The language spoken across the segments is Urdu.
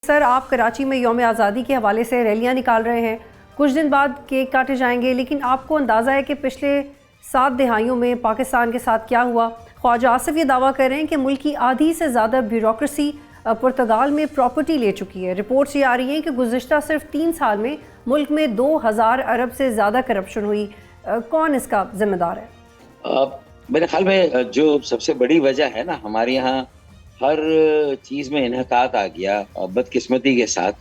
سر، آپ کراچی میں یوم آزادی کے حوالے سے ریلیاں نکال رہے ہیں، کچھ دن بعد کیک کاٹے جائیں گے، لیکن آپ کو اندازہ ہے کہ پچھلے 7 دہائیوں میں پاکستان کے ساتھ کیا ہوا؟ خواجہ آصف یہ دعویٰ کر رہے ہیں کہ ملک کی آدھی سے زیادہ بیوروکریسی پرتگال میں پراپرٹی لے چکی ہے۔ رپورٹس یہ آ رہی ہیں کہ گزشتہ صرف 3 سال میں ملک میں 2000 ارب سے زیادہ کرپشن ہوئی۔ کون اس کا ذمہ دار ہے؟ میرے خیال میں جو سب سے بڑی وجہ ہے نا، ہمارے یہاں ہر چیز میں انحطاط آ گیا بدقسمتی کے ساتھ،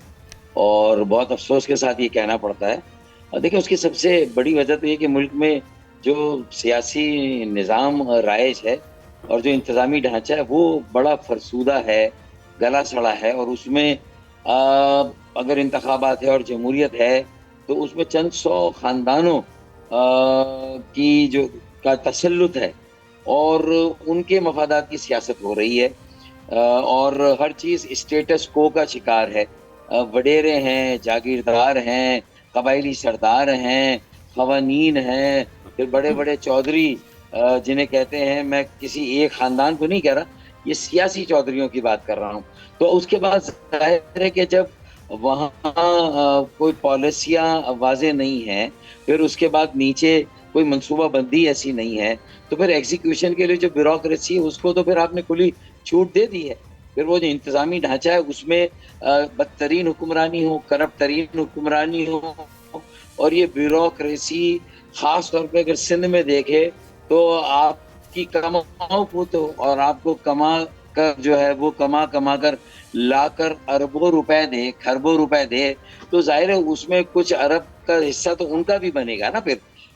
اور بہت افسوس کے ساتھ یہ کہنا پڑتا ہے۔ دیکھیں، اس کی سب سے بڑی وجہ تو یہ کہ ملک میں جو سیاسی نظام رائج ہے اور جو انتظامی ڈھانچہ ہے وہ بڑا فرسودہ ہے، گلا سڑا ہے، اور اس میں اگر انتخابات ہے اور جمہوریت ہے تو اس میں چند 100 خاندانوں کی جو کا تسلط ہے اور ان کے مفادات کی سیاست ہو رہی ہے، اور ہر چیز اسٹیٹس کو کا شکار ہے۔ وڈیرے ہیں، جاگیردار ہیں، قبائلی سردار ہیں، قوانین ہیں، پھر بڑے بڑے چودھری جنہیں کہتے ہیں، میں کسی ایک خاندان کو نہیں کہہ رہا، یہ سیاسی چودھریوں کی بات کر رہا ہوں۔ تو اس کے بعد ظاہر ہے کہ جب وہاں کوئی پالیسیاں واضح نہیں ہیں، پھر اس کے بعد نیچے کوئی منصوبہ بندی ایسی نہیں ہے، تو پھر ایگزیکیوشن کے لیے جو بیوروکریسی ہے اس کو تو پھر آپ نے کھلی چھوٹ دے دی ہے۔ پھر وہ جو انتظامی ڈھانچہ ہے اس میں بدترین حکمرانی ہو، کرپٹ ترین حکمرانی ہو، اور یہ بیوروکریسی خاص طور پہ اگر سندھ میں دیکھے تو آپ کی کماؤ کو تو، اور آپ کو کما کر جو ہے وہ کما کر لا کر اربوں روپے دے، کھربوں روپے دے، تو ظاہر ہے اس میں کچھ ارب کا حصہ تو ان کا بھی بنے گا نا پھر۔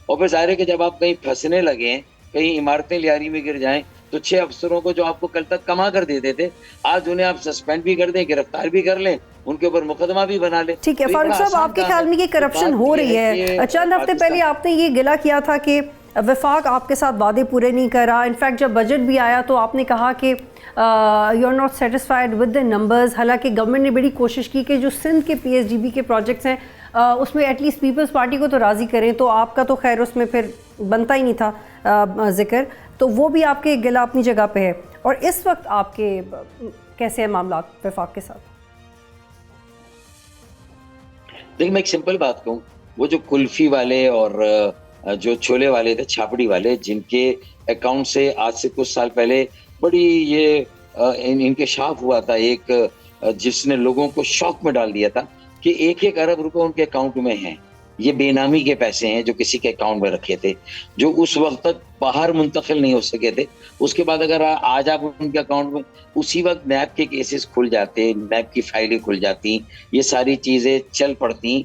اور پھر ظاہر ہے کہ جب آپ کہیں پھنسنے لگیں، کہیں عمارتیں لیاری میں گر جائیں، تو 6 افسروں کو جو آپ کو کل تک کما کر دیتے تھے، آج انہیں آپ سسپینڈ بھی کر دیں، گرفتار بھی کر لیں، ان کے اوپر مقدمہ بھی بنا لیں۔ ٹھیک ہے فاروق صاحب، آپ کے خیال میں یہ کرپشن ہو رہی ہے؟ چند ہفتے پہلے آپ نے یہ گلہ کیا تھا کہ وفاق آپ کے ساتھ وعدے پورے نہیں کر رہا۔ انفیکٹ جب بجٹ بھی آیا تو آپ نے کہا کہ you are not satisfied with the numbers, حالانکہ گورنمنٹ نے بڑی کوشش کی کہ جو سندھ کے پی ایس ڈی بی کے پروجیکٹس ہیں اس میں ایٹ لیسٹ پیپلز پارٹی کو تو راضی کریں، تو آپ کا تو خیر اس میں پھر بنتا ہی نہیں تھا ذکر، تو وہ بھی آپ کے گلہ اپنی جگہ پہ ہے۔ اور اس وقت آپ کے کیسے ہیں معاملات وفاق کے ساتھ؟ دیکھ، میں ایک سمپل بات کہوں، وہ جو کلفی والے اور جو چھولے والے تھے، چھاپڑی والے، جن کے اکاؤنٹ سے آج سے کچھ سال پہلے بڑی یہ انکشاف ہوا تھا، ایک جس نے لوگوں کو شوق میں ڈال دیا تھا کہ 1 ارب روپے ان کے اکاؤنٹ میں ہیں، یہ بے نامی کے پیسے ہیں جو کسی کے اکاؤنٹ میں رکھے تھے، جو اس وقت تک باہر منتقل نہیں ہو سکے تھے۔ اس کے بعد اگر آج آپ ان کے اکاؤنٹ میں، اسی وقت نیب کے کیسز کھل جاتے، نیب کی فائلیں کھل جاتی، یہ ساری چیزیں چل پڑتی۔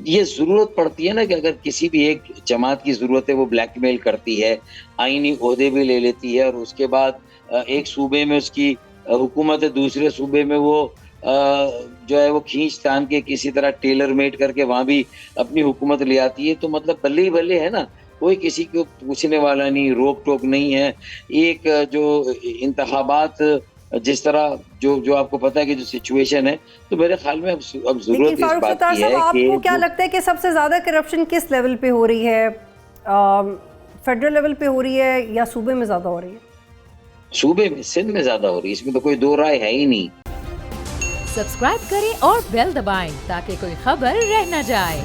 یہ ضرورت پڑتی ہے نا کہ اگر کسی بھی ایک جماعت کی ضرورت ہے، وہ بلیک میل کرتی ہے، آئینی عہدے بھی لے لیتی ہے، اور اس کے بعد ایک صوبے میں اس کی حکومت ہے، دوسرے صوبے میں وہ جو ہے وہ کھینچ تان کے کسی طرح ٹیلر میڈ کر کے وہاں بھی اپنی حکومت لے آتی ہے، تو مطلب بلے ہی بلے ہے نا، کوئی کسی کو پوچھنے والا نہیں، روک ٹوک نہیں ہے۔ ایک جو انتخابات جس طرح جو آپ کو پتا ہے کہ جو سچویشن ہے، تو میرے خیال میں اب ضرورت اس بات کی ہے کہ آپ کو کیا لگتا ہے کہ سب سے زیادہ کرپشن کس لیول پہ ہو رہی ہے؟ فیڈرل لیول پہ ہو رہی ہے یا صوبے میں زیادہ ہو رہی ہے؟ صوبے میں، سندھ میں زیادہ ہو رہی ہے، اس میں تو کوئی دو رائے ہے ہی نہیں۔ سبسکرائب کریں اور بیل دبائیں تاکہ کوئی خبر رہ نہ جائے۔